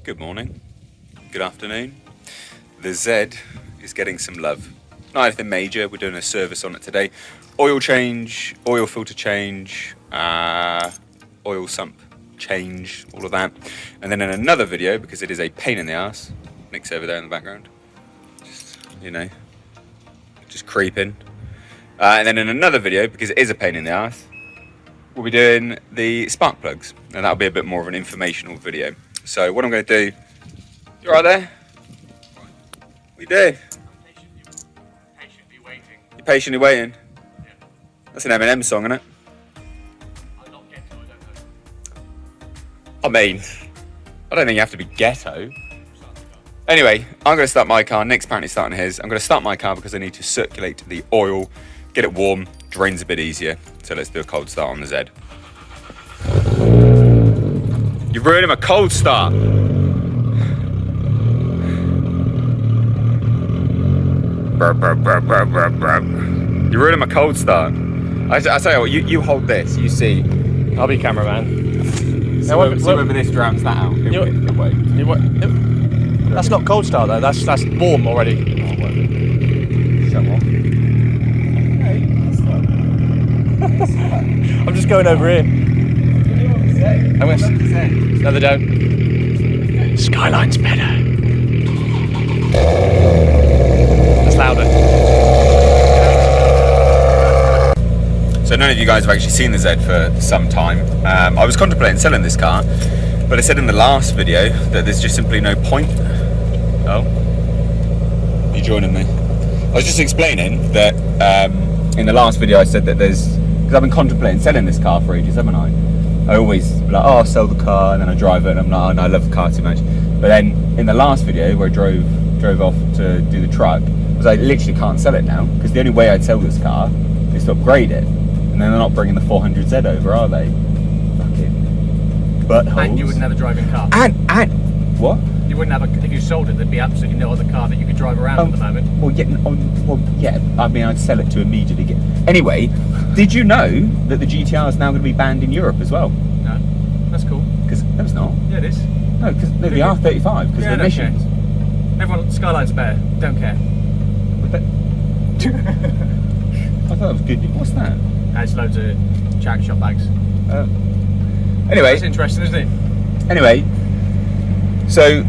Good morning, good afternoon. The Z is getting some love. Not anything major, we're doing a service on it today. Oil change, oil filter change, oil sump change, all of that. And then in another video, because it is a pain in the ass, Nick's over there in the background, just, just creeping. And then in another video, because it is a pain in the ass, we'll be doing the spark plugs, and that'll be a bit more of an informational video. So what I'm going to do, you right there? We do. Patiently waiting. You're patiently waiting? Yeah. That's an Eminem song, isn't it? I'm not ghetto, I don't know. I mean, I don't think you have to be ghetto. Anyway, I'm going to start my car. Nick's apparently starting his. I'm going to start my car because I need to circulate the oil, get it warm, drains a bit easier. So let's do a cold start on the Z. You're ruining my cold start. You're ruining my cold start. I tell you what, you hold this, you see. I'll be cameraman. See whether this drowns that out. That's not cold start though, that's warm already. Shut off. I'm just going over here. No, they don't. Skyline's better. That's louder. So none of you guys have actually seen the Z for some time. I was contemplating selling this car, but I said in the last video that there's just simply no point. Oh, you joining me? I was just explaining that in the last video I said that because I've been contemplating selling this car for ages, haven't I? I always be like, oh, I'll sell the car, and then I drive it, and I'm like, oh no, I love the car too much. But then in the last video where I drove off to do the truck, was I literally can't sell it now, because the only way I'd sell this car is to upgrade it. And then they're not bringing the 400Z over, are they? Fucking buttholes. And you would never drive in car. And what? You wouldn't have if you sold it, there'd be absolutely no other car that you could drive around at the moment. Yeah, I mean, I'd sell it to immediately get. Anyway, did you know that the GTR is now going to be banned in Europe as well? No, that's cool. Because no, it's not. Yeah, it is. No, because the R35 because of emissions. Everyone, Skyline's better. Don't care. I thought it was good. What's that? It's loads of charity shop bags. Anyway, That's interesting, isn't it? Anyway, so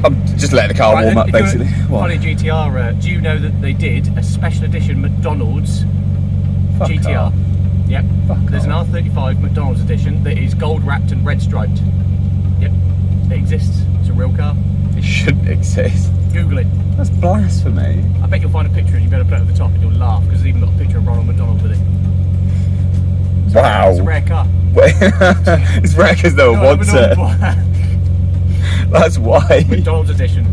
I'm just letting the car warm up, basically. Funny GTR. Do you know that they did a special edition McDonald's GTR? Off. Yep. There's off. an R35 McDonald's edition that is gold wrapped and red striped. Yep. It exists. It's a real car. It shouldn't exist. Google it. That's blasphemy. I bet you'll find a picture and you better put it at the top and you'll laugh because it's even got a picture of Ronald McDonald with it. Wow. It's a rare car. It's rare because no one wants it. That's why. McDonald's edition.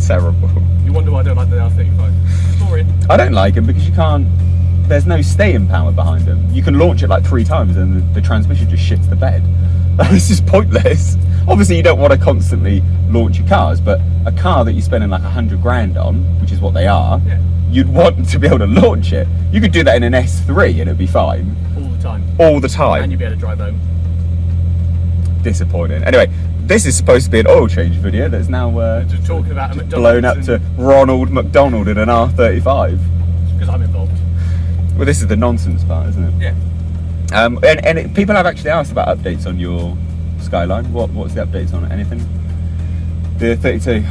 Terrible. You wonder why I don't like the R35. Boring. I don't like them because you can't. There's no staying power behind them. You can launch it like 3 times and the transmission just shits the bed. This is pointless. Obviously, you don't want to constantly launch your cars, but a car that you're spending like 100 grand on, which is what they are, yeah, you'd want to be able to launch it. You could do that in an S3 and it'd be fine. All the time. All the time. And you'd be able to drive home. Disappointing. Anyway, this is supposed to be an oil change video that's now just talking about a McDonald's blown up to Ronald McDonald in an R35. Because I'm involved. Well, this is the nonsense part, isn't it? Yeah. People have actually asked about updates on your Skyline. What's the updates on it? Anything? The 32.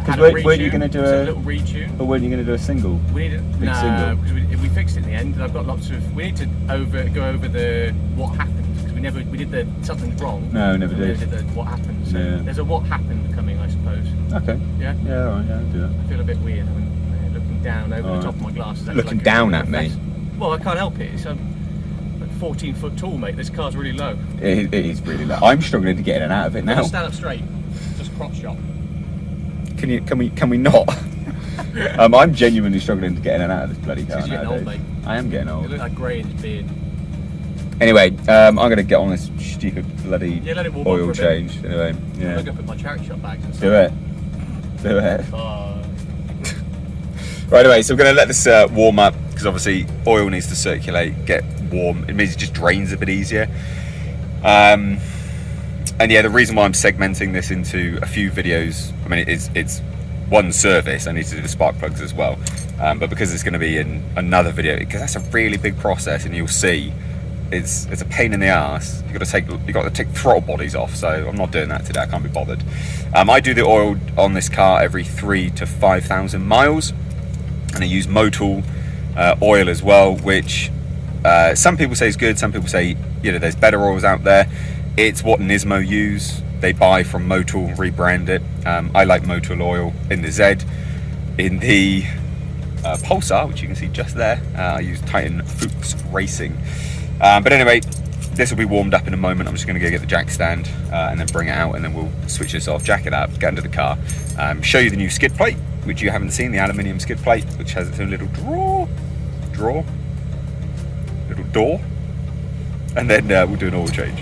Because weren't you going to do a little retune? But weren't you going to do a single? We need single? Because we fixed it in the end. I've got lots of. We need to go over the what happened because we did the something's wrong. No, never did. We did the what happened. So yeah. There's a what happened coming, I suppose. Okay. Yeah. Yeah, all right. Yeah, I'll do that. I feel a bit weird looking down over the top of my glasses. Looking down at me. Well, I can't help it. It's 14 foot tall, mate. This car's really low. It is really low. I'm struggling to get in and out of it now. Stand up straight. Just crotch shot. Can we not? I'm genuinely struggling to get in and out of this bloody car. You're getting old, mate. I am getting old. You look like grey in his beard. Anyway, I'm going to get on this stupid bloody let it warm oil up for a bit. change. Anyway, yeah. I'm going to put my charity shop bags and stuff. Do it. Right, anyway, so we're going to let this warm up because obviously oil needs to circulate, get warm. It means it just drains a bit easier. And yeah, the reason why I'm segmenting this into a few videos, I mean, it's one service. I need to do the spark plugs as well, but because it's going to be in another video, because that's a really big process, and you'll see it's a pain in the ass. You got to take throttle bodies off. So I'm not doing that today. I can't be bothered. I do the oil on this car every 3,000 to 5,000 miles, and I use Motul oil as well, which some people say is good. Some people say, you know, there's better oils out there. It's what Nismo use. They buy from Motul and rebrand it. I like Motul oil in the Z. In the Pulsar, which you can see just there, I use Titan Fuchs Racing. But anyway, this will be warmed up in a moment. I'm just going to go get the jack stand and then bring it out, and then we'll switch this off, jack it up, get into the car, show you the new skid plate, which you haven't seen, the aluminium skid plate, which has its own little little door, and then we'll do an oil change.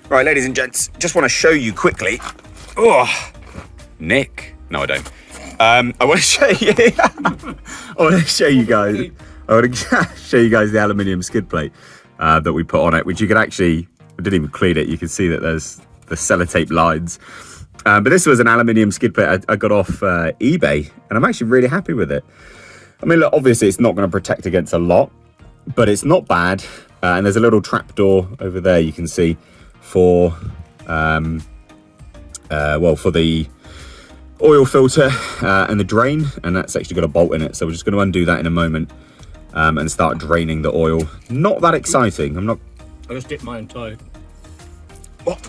Right, ladies and gents, just want to show you quickly. Oh, Nick. No, I don't. I want to show you. I want to show you guys. I want to show you guys the aluminium skid plate that we put on it, which you can actually. I didn't even clean it. You can see that there's the sellotape lines. But this was an aluminium skid plate I got off eBay, and I'm actually really happy with it. I mean, look, obviously it's not going to protect against a lot, but it's not bad. And there's a little trap door over there. You can see. For for the oil filter and the drain, and that's actually got a bolt in it, so we're just going to undo that in a moment and start draining the oil. Not that exciting. I just dipped my own toe. What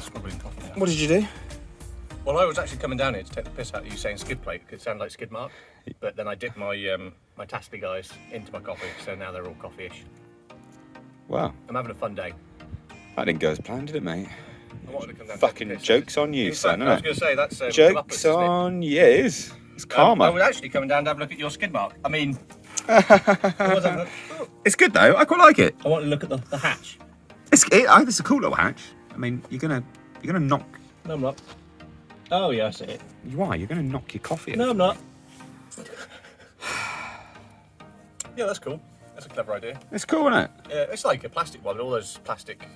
did you do? Well, I was actually coming down here to take the piss out of you saying skid plate, because it sounded like skid mark, but then I dipped my my Tasty guys into my coffee, so now they're all coffee-ish. Wow, I'm having a fun day. That didn't go as planned, did it, mate? I wanted to come down. Fucking joke's on you, son, I was going to say, that's joke's on you. It's karma. I was actually coming down to have a look at your skid mark. I mean, it's good though. I quite like it. I want to look at the hatch. I think it's a cool little hatch. I mean, you're gonna knock. No, I'm not. Oh yeah, I see it. You are. You're gonna knock your coffee over. No, I'm not. Yeah, that's cool. That's a clever idea. It's cool, isn't it? Yeah, it's like a plastic one. All those plastic,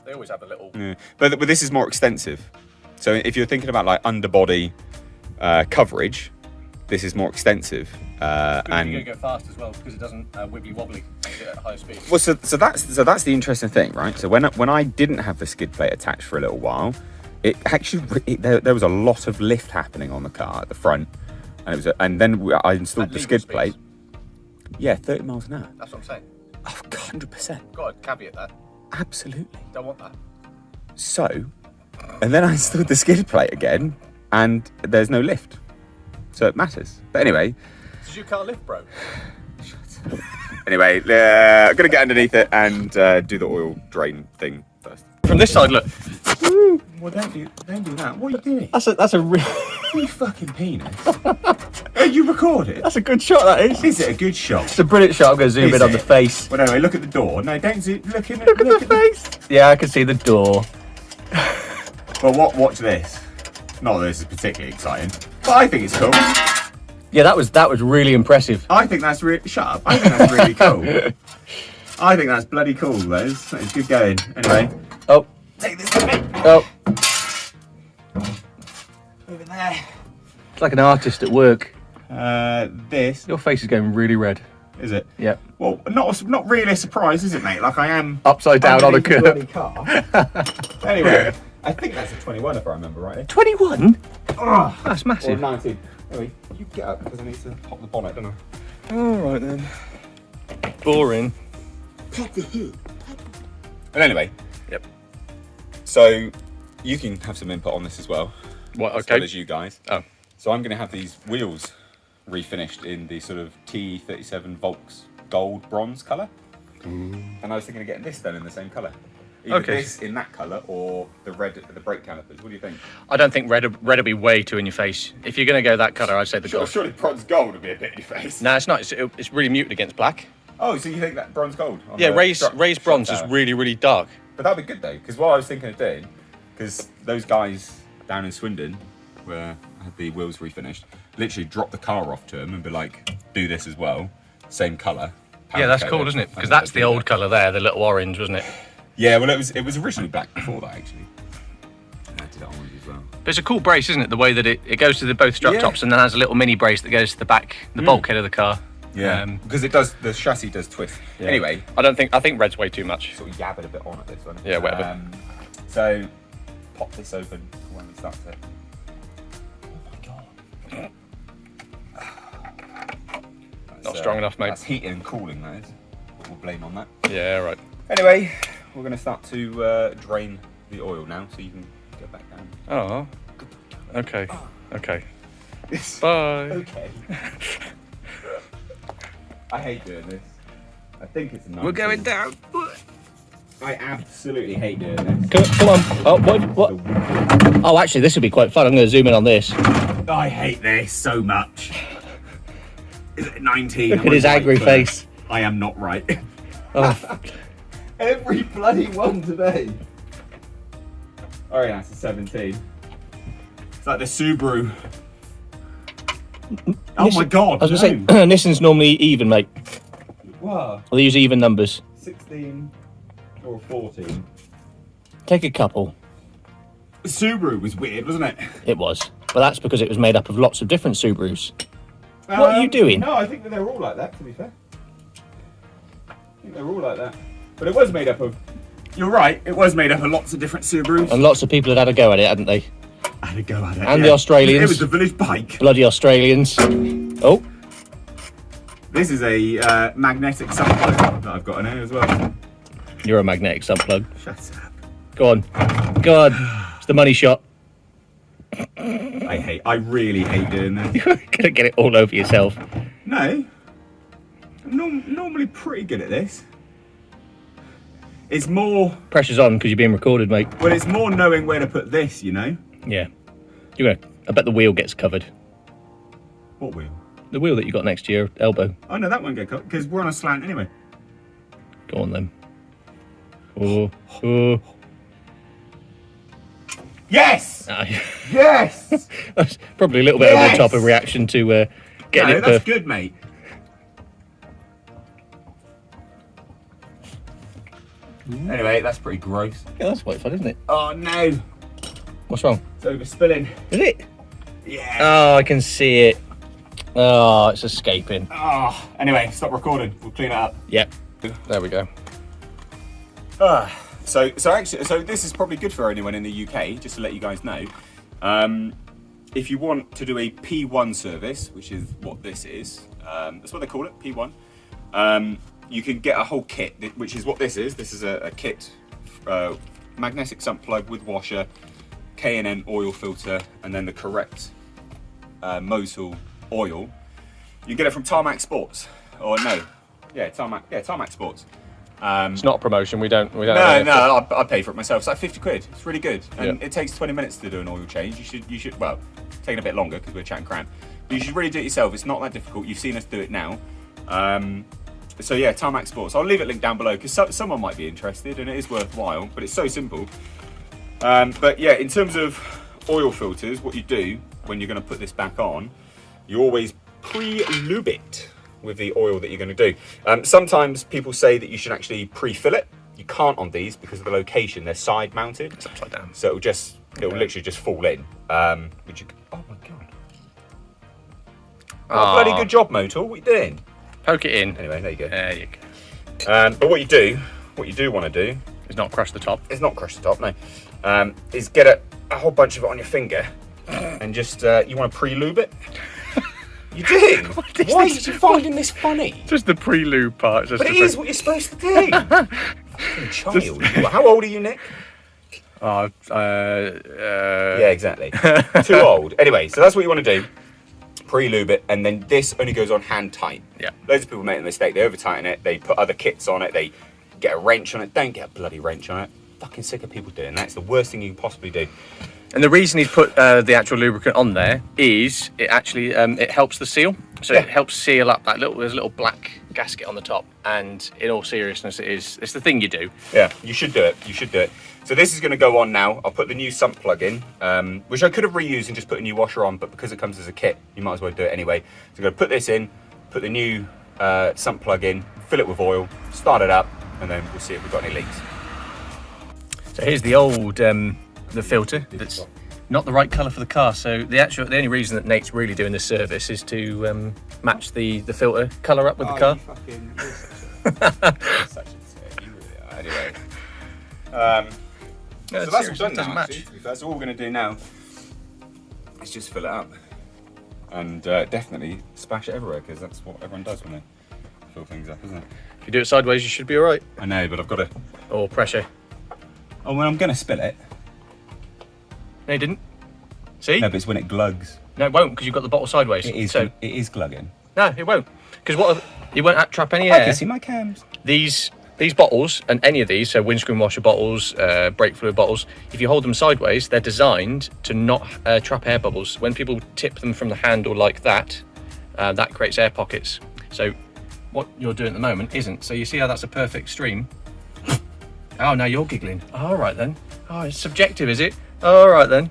they always have a little. Yeah. But this is more extensive. So if you're thinking about like underbody coverage, this is more extensive. And you're going to go fast as well because it doesn't wibbly wobbly at high speed. Well, so that's the interesting thing, right? So when I didn't have the skid plate attached for a little while, it actually there was a lot of lift happening on the car at the front, and then I installed the skid plate. Yeah, 30 miles an hour. That's what I'm saying. Oh, 100%. God, caveat that. Absolutely. Don't want that. So, and then I installed the skid plate again, and there's no lift. So it matters. But anyway. Does your car lift, bro? Anyway, I'm going to get underneath it and do the oil drain thing first. From this side, look. Ooh, well, don't do that. What are you doing? That's a real... You fucking penis. Are you recording? That's a good shot, that is. Is it a good shot? It's a brilliant shot. I'm going to zoom in on the face. Well, anyway, look at the door. No, don't zoom. Look at the face. Yeah, I can see the door. Well, watch this. Not that this is particularly exciting, but I think it's cool. Yeah, that was really impressive. I think that's really... Shut up. I think that's really cool. I think that's bloody cool, Liz. It's good going. Anyway. Oh. Take this with me. Oh. Over there. It's like an artist at work. This. Your face is going really red. Is it? Yeah. Well, not really a surprise, is it, mate? Like I am... Upside down on a curb. Car. Anyway, I think that's a 21 if I remember rightly. 21? Oh, that's massive. Or 19. Anyway, you get up because I need to pop the bonnet, don't I? Alright then. Boring. Pop the hood. But anyway. Yep. So, you can have some input on this as well. What, as okay. well as you guys. Oh. So I'm going to have these wheels refinished in the sort of T37 Volks gold bronze colour. And I was thinking of getting this done in the same colour. Either Okay. this in that colour or the red at the brake calipers. What do you think? I don't think red will be way too in your face. If you're going to go that colour, I'd say the gold. Surely bronze gold would be a bit in your face. No, it's not. It's really muted against black. Oh, so you think that bronze gold? On Yeah, the raised bronze is really, really dark. But that'd be good though, because what I was thinking of doing, because those guys down in Swindon, where I had the wheels refinished, literally drop the car off to them and be like, do this as well, same colour. Yeah, that's cool, isn't it? Because that's the old colour there, the little orange, wasn't it? Yeah, well, it was originally black before that actually. I did it orange as well. But it's a cool brace, isn't it? The way that it goes to both strut tops and then has a little mini brace that goes to the back, the bulkhead of the car. Yeah, because it does. The chassis does twist. Yeah. Anyway, I think red's way too much. sort of yabbered a bit on at this one. Yeah, whatever. So pop this open when we start it. Oh my god. Not strong enough, mate. That's heating and cooling, that is. We'll blame on that. Yeah, right. Anyway, we're going to start to drain the oil now, so you can go back down. Oh. Okay. Okay. Bye. Okay. I hate doing this. I think it's a nice. We're going down. I absolutely hate doing this. Come on. Oh, what? Oh, actually, this would be quite fun. I'm going to zoom in on this. I hate this so much. Is it 19? Look at his angry face. I am not right. Oh. Every bloody one today. Oh yeah, it's a 17. It's like the Subaru. Oh my god. I was going to say, Nissan's normally even, mate. Wow. They use even numbers. 16 or 14. Take a couple. The Subaru was weird, wasn't it? It was. But that's because it was made up of lots of different Subarus. What are you doing? No, I think that they were all like that, to be fair. I think they were all like that. But it was made up of... You're right, it was made up of lots of different Subarus. And lots of people had a go at it, hadn't they? I had a go at it. And the Australians. It was the village bike. Bloody Australians. Oh. This is a magnetic subplug that I've got in here as well. You're a magnetic subplug. Shut up. Go on. Go on. It's the money shot. I really hate doing this. You're gonna get it all over yourself. No. I'm normally pretty good at this. It's more... Pressure's on because you're being recorded, mate. Well, it's more knowing where to put this, you know? Yeah. I bet the wheel gets covered. What wheel? The wheel that you got next to your elbow. Oh, no, that won't get cut, because we're on a slant anyway. Go on then. Oh. Oh. Yes! Ah, Yes! that's probably a little bit over the Yes! top of reaction to getting No, it that's perfect. good, mate. Anyway, that's pretty gross. Yeah, that's quite fun, isn't it? Oh, no. What's wrong? It's overspilling. Is it? Yeah. Oh, I can see it. Oh, it's escaping. Oh, anyway, stop recording. We'll clean it up. Yep. There we go. So this is probably good for anyone in the UK, just to let you guys know. If you want to do a P1 service, which is what this is, that's what they call it, P1. You can get a whole kit, which is what this is. This is a kit, magnetic sump plug with washer, K&N oil filter, and then the correct Mosul oil. You get it from Tarmac Sports, or no, Tarmac Sports. It's not a promotion. We don't. No, I pay for it myself. It's like 50 quid. It's really good, and it takes 20 minutes to do an oil change. You should. Well, taking a bit longer because we're chatting crap. But you should really do it yourself. It's not that difficult. You've seen us do it now. So yeah, Tarmac Sports. I'll leave it linked down below because someone might be interested, and it is worthwhile. But it's so simple. But yeah, in terms of oil filters, what you do when you're going to put this back on, you always pre-lube it with the oil that you're going to do. Sometimes people say that you should actually pre-fill it. You can't on these because of the location. They're side mounted. It's upside down. So it'll literally just fall in. Oh my god. Oh, bloody good job, Motor. What are you doing? Poke it in. Anyway, there you go. There you go. But what you do want to do It's not crush the top. is not crush the top, no. Is get a whole bunch of it on your finger and just, you want to pre-lube it? You do? Why did you finding this funny? Just the pre-lube part. But it is what you're supposed to do. Fucking child. How old are you, Nick? Yeah, Yeah, exactly. Too old. Anyway, so that's what you want to do. Pre-lube it, and then this only goes on hand tight. Yeah. Loads of people make the mistake. They over tighten it. They put other kits on it. They get a wrench on it. Don't get a bloody wrench on it. fucking sick of people doing that. It's the worst thing you can possibly do. And the reason he's put the actual lubricant on there is it actually it helps the seal. So it helps seal up that there's a little black gasket on the top. And in all seriousness, it's the thing you do. Yeah, you should do it. You should do it. So this is going to go on now. I'll put the new sump plug in, which I could have reused and just put a new washer on, but because it comes as a kit, you might as well do it anyway. So I'm going to put this in, put the new sump plug in, fill it with oil, start it up, and then we'll see if we've got any leaks. So here's the old the filter that's not the right colour for the car. So the only reason that Nate's really doing this service is to match the filter colour up with the car. Anyway, No, so that's all done doesn't now. match. That's all we're going to do now. Is just fill it up and definitely splash it everywhere, because that's what everyone does when they fill things up, isn't it? If you do it sideways, you should be all right. I know, but I've got to. Or pressure. Oh, well, I'm going to spill it. No, you didn't. See? No, but it's when it glugs. No, it won't, because you've got the bottle sideways. It is. So It is glugging. no, it won't, because it won't trap any I air. can see my cams. These bottles, and any of these, so windscreen washer bottles, brake fluid bottles, if you hold them sideways, they're designed to not trap air bubbles. When people tip them from the handle like that, that creates air pockets. So what you're doing at the moment isn't. So you see how that's a perfect stream? Oh, now you're giggling. All right then. Oh, it's subjective, is it? All right then.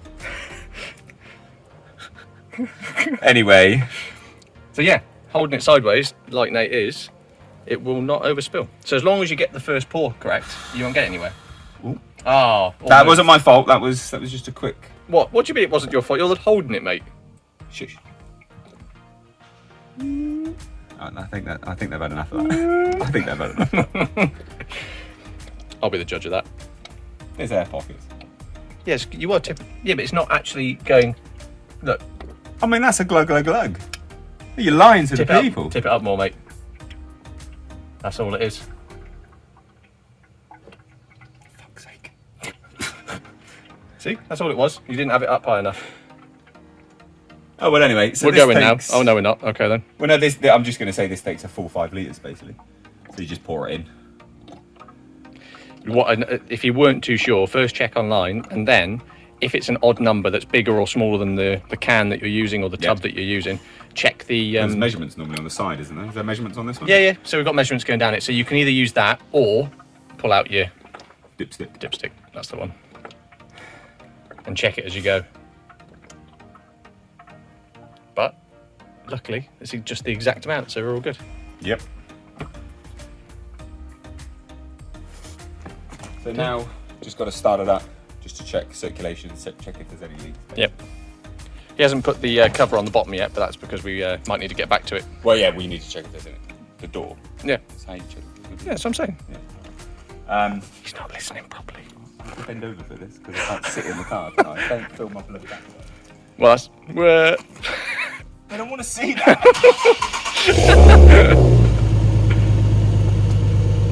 Anyway. So yeah, holding it sideways, like Nate is, it will not overspill. So as long as you get the first pour correct, you won't get anywhere. Ooh. Oh, That wasn't my fault. That was just a quick. What do you mean it wasn't your fault? You're holding it, mate. Shush. I think they've had enough of that. I think they've had enough of that. I'll be the judge of that. There's air pockets. Yes, you are tipping. Yeah, but it's not actually going. Look, I mean, that's a glug, glug, glug. You're lying to the tip it people. up. Tip it up more, mate. That's all it is. Fuck's sake. See, that's all it was. You didn't have it up high enough. Oh, well, anyway. So we're this going takes... now. Oh no, we're not. Okay then. Well, no, I'm just going to say this takes a full 5 litres, basically. So you just pour it in. If you weren't too sure, first check online, and then if it's an odd number that's bigger or smaller than the can that you're using or the tub that you're using, check the... There's measurements normally on the side, isn't there? Is there measurements on this one? Yeah. So we've got measurements going down it. So you can either use that or pull out your Dipstick. That's the one. And check it as you go. But luckily, it's just the exact amount, so we're all good. Yep. So now, just got to start it up, just to check circulation, check if there's any leaks. Yep. He hasn't put the cover on the bottom yet, but that's because we might need to get back to it. Well, yeah, we need to check if there's any. The door. Yeah. That's how you check. Yeah, that's what I'm saying. Yeah. He's not listening properly. I have to bend over for this because I can't sit in the car, can I? Don't film my bloody backside. Well, that's... I don't want to see that.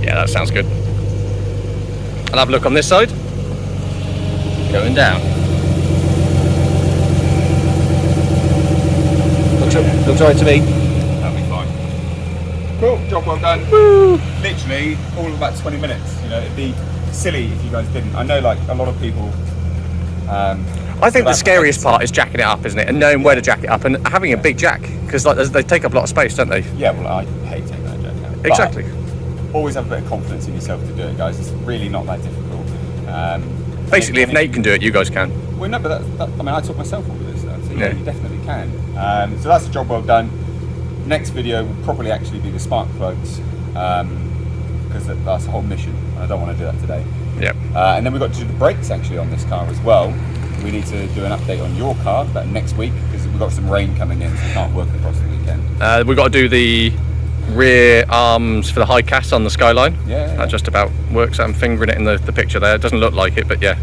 Yeah, that sounds good. I'll have a look on this side. Going down. Looks right to me. That'll be fine. Cool, job well done. Woo! Literally all of about 20 minutes. You know, it'd be silly if you guys didn't. I know, like, a lot of people. I think the scariest part is jacking it up, isn't it? And knowing where to jack it up and having a big jack, because like they take up a lot of space, don't they? Yeah, well, I hate taking that jack out. Exactly. But always have a bit of confidence in yourself to do it, guys. It's really not that difficult. Basically, if Nate can do it, you guys can. Well, no, but I mean, I taught myself all of this stuff, so yeah, Yeah. you definitely can. So that's a job well done. Next video will probably actually be the spark plugs, because that's the whole mission, and I don't want to do that today. Yeah. And then we've got to do the brakes actually on this car as well. We need to do an update on your car that next week, because we've got some rain coming in, so we can't work across the weekend. We've got to do the rear arms for the high cast on the Skyline. Yeah. That just about works. I'm fingering it in the picture there. It doesn't look like it, but yeah.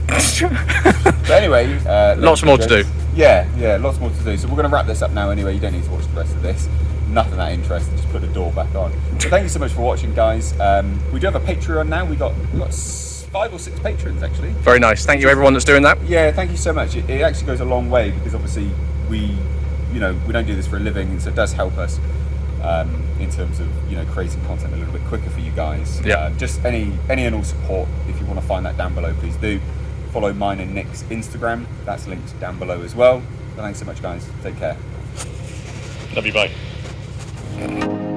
But anyway, Lots more to do. Yeah, lots more to do. So we're going to wrap this up now anyway. You don't need to watch the rest of this. Nothing that interesting. Just put the door back on. So thank you so much for watching, guys. We do have a Patreon now. We've got 5 or 6 patrons actually. Very nice. Thank you everyone that's doing that. Yeah, thank you so much. It actually goes a long way, because obviously we don't do this for a living, and so it does help us in terms of, you know, creating content a little bit quicker for you guys. Yeah. Just any and all support. If you want to find that down below, please do. Follow mine and Nick's Instagram. That's linked down below as well. Thanks so much, guys. Take care. Love you, bye.